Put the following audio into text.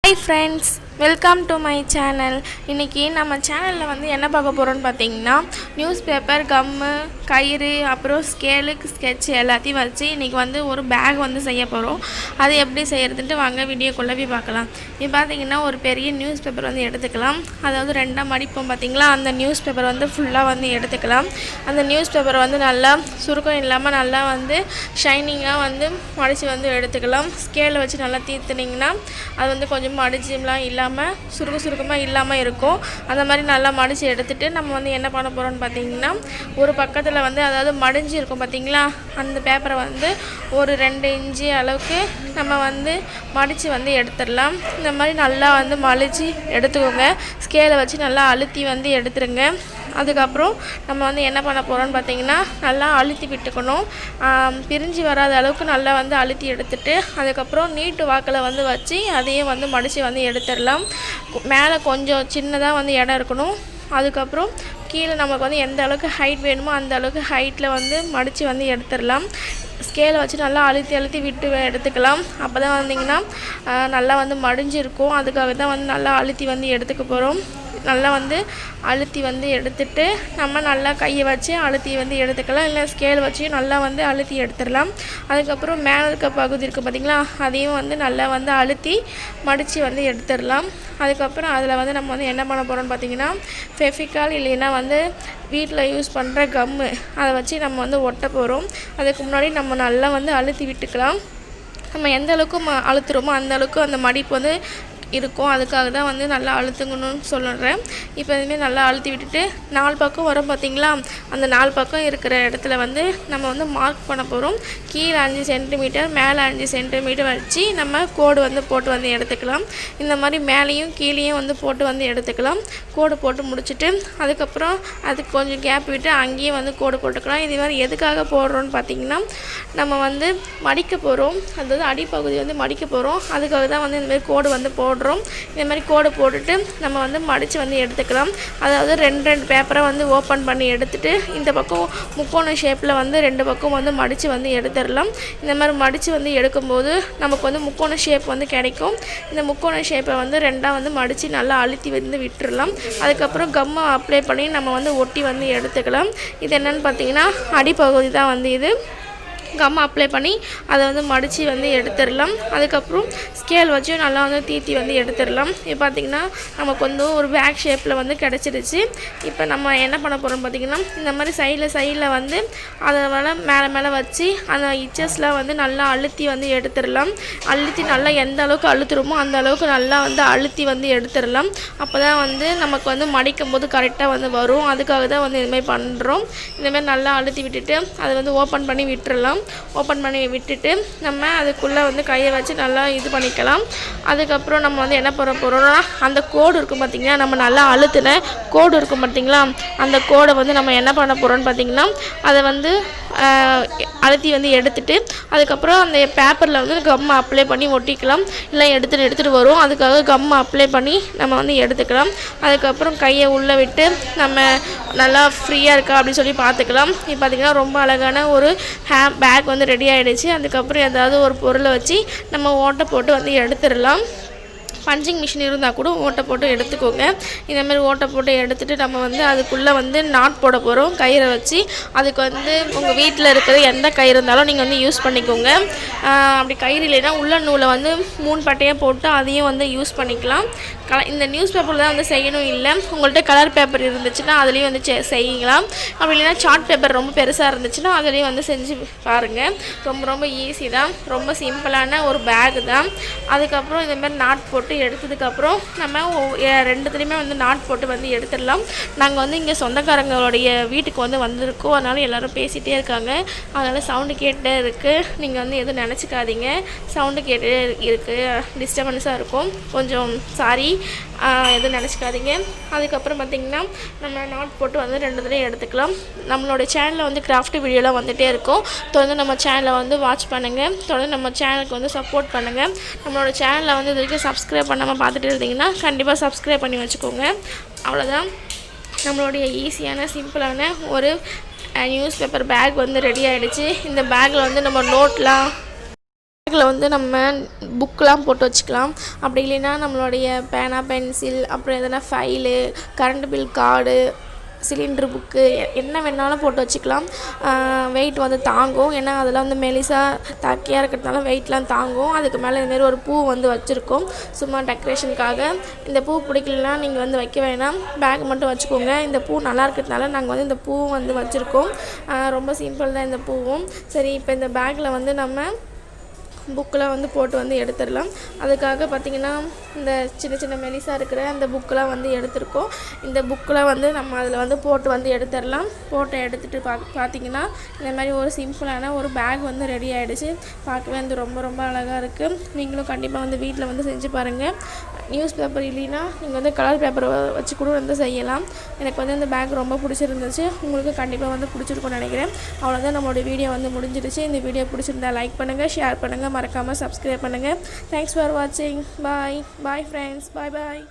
Hi friends, welcome to my channel. இன்றைக்கி நம்ம சேனலில் வந்து என்ன பார்க்க போகிறோன்னு பார்த்தீங்கன்னா, நியூஸ் பேப்பர், கம்மு, கயிறு, அப்புறம் ஸ்கேலு, ஸ்கெட்ச் எல்லாத்தையும் வச்சு இன்றைக்கி வந்து ஒரு பேக் வந்து செய்ய போகிறோம். அது எப்படி செய்கிறதுன்ட்டு வாங்க வீடியோக்குள்ளே போய் பார்க்கலாம். இப்போ பார்த்தீங்கன்னா ஒரு பெரிய நியூஸ் பேப்பர் வந்து எடுத்துக்கலாம். அதாவது ரெண்டாக மடிப்போம் பார்த்தீங்களா, அந்த நியூஸ் பேப்பர் வந்து ஃபுல்லாக வந்து எடுத்துக்கலாம். அந்த நியூஸ் பேப்பர் வந்து நல்லா சுருக்கம் இல்லாமல் நல்லா வந்து ஷைனிங்காக வந்து மடித்து வந்து எடுத்துக்கலாம். ஸ்கேலை வச்சு நல்லா தீர்த்துனிங்கன்னா அது வந்து கொஞ்சம் மடிச்சுலாம் இல்லாமல் சுருக்கமாக இல்லாமல் இருக்கும். அந்த மாதிரி நல்லா மடித்து எடுத்துகிட்டு நம்ம வந்து என்ன பண்ண போகிறோம்னு பார்த்தீங்கன்னா, ஒரு பக்கத்தில் வந்து அதாவது மடிஞ்சு இருக்கும் பார்த்தீங்களா, அந்த பேப்பரை வந்து ஒரு 2 இன்ச்சு அளவுக்கு நம்ம வந்து மடித்து வந்து எடுத்துடலாம். இந்த மாதிரி நல்லா வந்து மடித்து எடுத்துக்கோங்க. ஸ்கேலை வச்சு நல்லா அழுத்தி வந்து எடுத்துருங்க. அதுக்கப்புறம் நம்ம வந்து என்ன பண்ண போகிறோம்னு பார்த்தீங்கன்னா, நல்லா அழுத்தி விட்டுக்கணும். பிரிஞ்சு வராத அளவுக்கு நல்லா வந்து அழுத்தி எடுத்துட்டு அதுக்கப்புறம் நீட்டு வாக்கில் வந்து வச்சு அதையும் வந்து மடித்து வந்து எடுத்துடலாம். மேலே கொஞ்சம் சின்னதாக வந்து இடம் இருக்கணும். அதுக்கப்புறம் கீழே நமக்கு வந்து எந்த அளவுக்கு ஹைட் வேணுமோ அந்த அளவுக்கு ஹைட்டில் வந்து மடித்து வந்து எடுத்துடலாம். ஸ்கேலை வச்சு நல்லா அழுத்தி விட்டு எடுத்துக்கலாம். அப்போ தான் வந்திங்கன்னா நல்லா வந்து மடிஞ்சிருக்கும். அதுக்காக தான் வந்து நல்லா அழுத்தி வந்து எடுத்துக்க போகிறோம். நல்லா வந்து அழுத்தி வந்து எடுத்துட்டு நம்ம நல்லா கையை வச்சு அழுத்தி வந்து எடுத்துக்கலாம். இல்லை ஸ்கேல் வச்சு நல்லா வந்து அழுத்தி எடுத்துடலாம். அதுக்கப்புறம் மேலே இருக்க பகுதி இருக்குது பார்த்திங்களா, அதையும் வந்து நல்லா வந்து அழுத்தி மடித்து வந்து எடுத்துடலாம். அதுக்கப்புறம் அதில் வந்து நம்ம வந்து என்ன பண்ண போகிறோம்னு பார்த்திங்கன்னா, ஃபெவிகால் இல்லைன்னா வந்து வீட்டில் யூஸ் பண்ணுற கம்மு அதை வச்சு நம்ம வந்து ஒட்ட போகிறோம். அதுக்கு முன்னாடி நம்ம நல்லா வந்து அழுத்தி விட்டுக்கலாம். நம்ம எந்த அளவுக்கு அழுத்துறோமோ அந்த அளவுக்கு அந்த மடிப்பு வந்து இருக்கும். அதுக்காக தான் வந்து நல்லா அழுத்துங்கணும்னு சொல்லுறேன். இப்போ இதுமாரி நல்லா அழுத்தி விட்டுட்டு 4 பக்கம் வரும் பார்த்திங்களா, அந்த 4 பக்கம் இருக்கிற இடத்துல வந்து நம்ம வந்து மார்க் பண்ண போகிறோம். கீழே 5 சென்டிமீட்டர், மேலே 5 சென்டிமீட்டர் வச்சு நம்ம கோடு வந்து போட்டு வந்து எடுத்துக்கலாம். இந்த மாதிரி மேலேயும் கீழேயும் வந்து போட்டு வந்து எடுத்துக்கலாம். கோடு போட்டு முடிச்சுட்டு அதுக்கப்புறம் அதுக்கு கொஞ்சம் கேப் விட்டு அங்கேயும் வந்து கோடு போட்டுக்கலாம். இது மாதிரி எதுக்காக போடுறோன்னு பார்த்திங்கன்னா, நம்ம வந்து மடிக்க போகிறோம். அதாவது அடிப்பகுதி வந்து மடிக்க போகிறோம். அதுக்காக தான் வந்து இந்தமாதிரி கோடு வந்து போடுறோம். இந்த மாதிரி கோடு போட்டுட்டு நம்ம வந்து மடித்து வந்து எடுத்துக்கலாம். அதாவது 2 பேப்பரை வந்து ஓப்பன் பண்ணி எடுத்துகிட்டு இந்த பக்கம் முக்கோண ஷேப்பில் வந்து 2 பக்கம் வந்து மடித்து வந்து எடுத்துடலாம். இந்த மாதிரி மடித்து வந்து எடுக்கும்போது நமக்கு வந்து முக்கோண ஷேப் வந்து கிடைக்கும். இந்த முக்கோண ஷேப்பை வந்து 2ஆக வந்து மடித்து நல்லா அழுத்தி வந்து விட்டுடலாம். அதுக்கப்புறம் கம்மை அப்ளை பண்ணி நம்ம வந்து ஒட்டி வந்து எடுத்துக்கலாம். இது என்னென்னு பார்த்தீங்கன்னா, அடிப்பகுதி தான் வந்து இது. கம் அப்ளை பண்ணி அதை வந்து மடித்து வந்து எடுத்துடலாம். அதுக்கப்புறம் ஸ்கேல் வச்சு நல்லா வந்து தீத்தி வந்து எடுத்துடலாம். இப்போ பார்த்திங்கன்னா நமக்கு வந்து ஒரு பேக் ஷேப்பில் வந்து கிடச்சிருச்சு. இப்போ நம்ம என்ன பண்ண போகிறோம் பார்த்திங்கன்னா, இந்த மாதிரி சைடில் வந்து அதை மேலே வச்சு அந்த இச்சஸ்லாம் வந்து நல்லா அழுத்தி வந்து எடுத்துடலாம். அழுத்தி நல்லா எந்த அளவுக்கு அழுத்துறோமோ அந்த அளவுக்கு நல்லா வந்து அழுத்தி வந்து எடுத்துடலாம். அப்போ தான் வந்து நமக்கு வந்து மடிக்கும் போது கரெக்டாக வந்து வரும். அதுக்காக தான் வந்து இதுமாதிரி பண்ணுறோம். இந்தமாதிரி நல்லா அழுத்தி விட்டுட்டு அதை வந்து ஓப்பன் பண்ணி விட்டுறலாம். ஓப்பன் பண்ணி விட்டுட்டு நம்ம அதுக்குள்ளே வந்து கையை வச்சு நல்லா இது பண்ணிக்கலாம். அதுக்கப்புறம் நம்ம வந்து என்ன பண்ண போகிறோம்னா, அந்த கோடு இருக்கும் பார்த்திங்களா, நம்ம நல்லா அழுத்தின கோடு இருக்கும் பார்த்திங்களா, அந்த கோடை வந்து நம்ம என்ன பண்ண போகிறோம்னு பார்த்திங்கன்னா, அதை வந்து அழுத்தி வந்து எடுத்துட்டு அதுக்கப்புறம் அந்த பேப்பரில் வந்து கம்மை அப்ளை பண்ணி ஒட்டிக்கலாம். இல்லை எடுத்துகிட்டு வரும். அதுக்காக கம்மை அப்ளை பண்ணி நம்ம வந்து எடுத்துக்கலாம். அதுக்கப்புறம் கையை உள்ளே விட்டு நம்ம நல்லா ஃப்ரீயாக இருக்கா அப்படின்னு சொல்லி பார்த்துக்கலாம். இப்போ பார்த்திங்கன்னா ரொம்ப அழகான ஒரு பேக் வந்து ரெடி ஆகிடுச்சு. அதுக்கப்புறம் ஏதாவது ஒரு பொருளை வச்சு நம்ம ஓட்டை போட்டு வந்து எடுத்துடலாம். பஞ்சிங் மிஷின் இருந்தால் கூட ஓட்டை போட்டு எடுத்துக்கோங்க. இந்தமாதிரி ஓட்டை போட்டு எடுத்துகிட்டு நம்ம வந்து அதுக்குள்ளே வந்து நாட் போட போகிறோம் கயிறை வச்சு. அதுக்கு வந்து உங்கள் வீட்டில் இருக்கிற எந்த கயிறு இருந்தாலும் நீங்கள் வந்து யூஸ் பண்ணிக்கோங்க. அப்படி கயிறு இல்லைன்னா உள்ள நூலை வந்து 3 பட்டையாக போட்டு அதையும் வந்து யூஸ் பண்ணிக்கலாம். இந்த நியூஸ் பேப்பரில் தான் வந்து செய்யணும் இல்லை, உங்கள்கிட்ட கலர் பேப்பர் இருந்துச்சுன்னா அதுலேயும் வந்து செய்யலாம். அப்படி இல்லைன்னா சார்ட் பேப்பர் ரொம்ப பெருசாக இருந்துச்சுன்னா அதுலேயும் வந்து செஞ்சு பாருங்கள். ரொம்ப ஈஸி தான். ரொம்ப சிம்பிளான ஒரு பேக் தான். அதுக்கப்புறம் இந்தமாதிரி நாட் போட்டு எடுத்ததுக்கப்புறம் நம்ம 2துலேயுமே வந்து நாட் போட்டு வந்து எடுத்துடலாம். நாங்கள் வந்து இங்கே சொந்தக்காரங்களுடைய வீட்டுக்கு வந்து வந்திருக்கோம். அதனால் எல்லோரும் பேசிகிட்டே இருக்காங்க. அதனால் சவுண்டு கேட்டே இருக்குது. நீங்கள் வந்து எதுவும் நினச்சிக்காதீங்க. சவுண்டு கேட்டே இருக்குது, டிஸ்டர்பன்ஸாக இருக்கும். கொஞ்சம் சாரி, எதுவும் நினச்சிக்காதீங்க. அதுக்கப்புறம் பார்த்திங்கன்னா நம்ம நாட் போட்டு வந்து 2துலேயும் எடுத்துக்கலாம். நம்மளோட சேனலில் வந்து கிராஃப்ட் வீடியோலாம் வந்துகிட்டே இருக்கும். தொடர்ந்து நம்ம சேனலை வந்து வாட்ச் பண்ணுங்கள். தொடர்ந்து நம்ம சேனலுக்கு வந்து சப்போர்ட் பண்ணுங்கள். நம்மளோட சேனலை வந்து இது வரைக்கும் சப்ஸ்கிரைப் பண்ணாமல் பார்த்துட்டு இருந்தீங்கன்னா கண்டிப்பாக சப்ஸ்கிரைப் பண்ணி வச்சுக்கோங்க. அவ்வளோதான், நம்மளுடைய ஈஸியான சிம்பிளான ஒரு நியூஸ் பேப்பர் பேக் வந்து ரெடி ஆகிடுச்சு. இந்த பேக்கில் வந்து நம்ம நோட்லாம் பேக்கில் வந்து நம்ம புக்கெலாம் போட்டு வச்சுக்கலாம். அப்படி இல்லைன்னா நம்மளுடைய பேனா பென்சில் அப்புறம் எதனா file current bill card cylinder book என்ன வேணாலும் போட்டு வச்சுக்கலாம். வெயிட் வந்து தாங்கும். ஏன்னா அதெல்லாம் வந்து மெலிசாக தக்கையாக இருக்கிறதுனால வெயிட்லாம் தாங்கும். அதுக்கு மேலே இதுமாரி ஒரு பூ வந்து வச்சுருக்கோம் சும்மா டெக்கரேஷனுக்காக. இந்த பூ பிடிக்கலனா நீங்கள் வந்து வைக்க வேணாம், பேக் மட்டும் வச்சுக்கோங்க. இந்த பூ நல்லா இருக்கிறதுனால நாங்கள் வந்து இந்த பூவும் வந்து வச்சுருக்கோம். ரொம்ப சிம்பிள் தான் இந்த பூவும். சரி, இப்போ இந்த பேக்கில் வந்து நம்ம புக்கெலாம் வந்து போட்டு வந்து எடுத்துடலாம். அதுக்காக பார்த்திங்கன்னா இந்த சின்ன சின்ன மெலிசாக இருக்கிற அந்த புக்கெலாம் வந்து எடுத்துருக்கோம். இந்த புக்கெலாம் வந்து நம்ம அதில் வந்து போட்டு வந்து எடுத்துடலாம். போட்டு எடுத்துகிட்டு பார்த்திங்கன்னா இந்த மாதிரி ஒரு சிம்பிளான ஒரு பேக் வந்து ரெடி ஆகிடுச்சு. பார்க்கவே வந்து ரொம்ப ரொம்ப அழகாக இருக்குது. நீங்களும் கண்டிப்பாக வந்து வீட்டில் வந்து செஞ்சு பாருங்கள். நியூஸ் பேப்பர் இல்லைன்னா நீங்கள் வந்து கலர் பேப்பர் வச்சு கூட வந்து செய்யலாம். எனக்கு வந்து இந்த பேக் ரொம்ப பிடிச்சிருந்துச்சு. உங்களுக்கு கண்டிப்பாக வந்து பிடிச்சிருக்கும்னு நினைக்கிறேன். அவ்வளோதான், நம்மளோட வீடியோ வந்து முடிஞ்சிடுச்சு. இந்த வீடியோ பிடிச்சிருந்தா லைக் பண்ணுங்கள், ஷேர் பண்ணுங்கள், மறக்காமல் சப்ஸ்கிரைப் பண்ணுங்கள். தேங்க்ஸ் ஃபார் வாட்சிங். Bye friends. பாய்.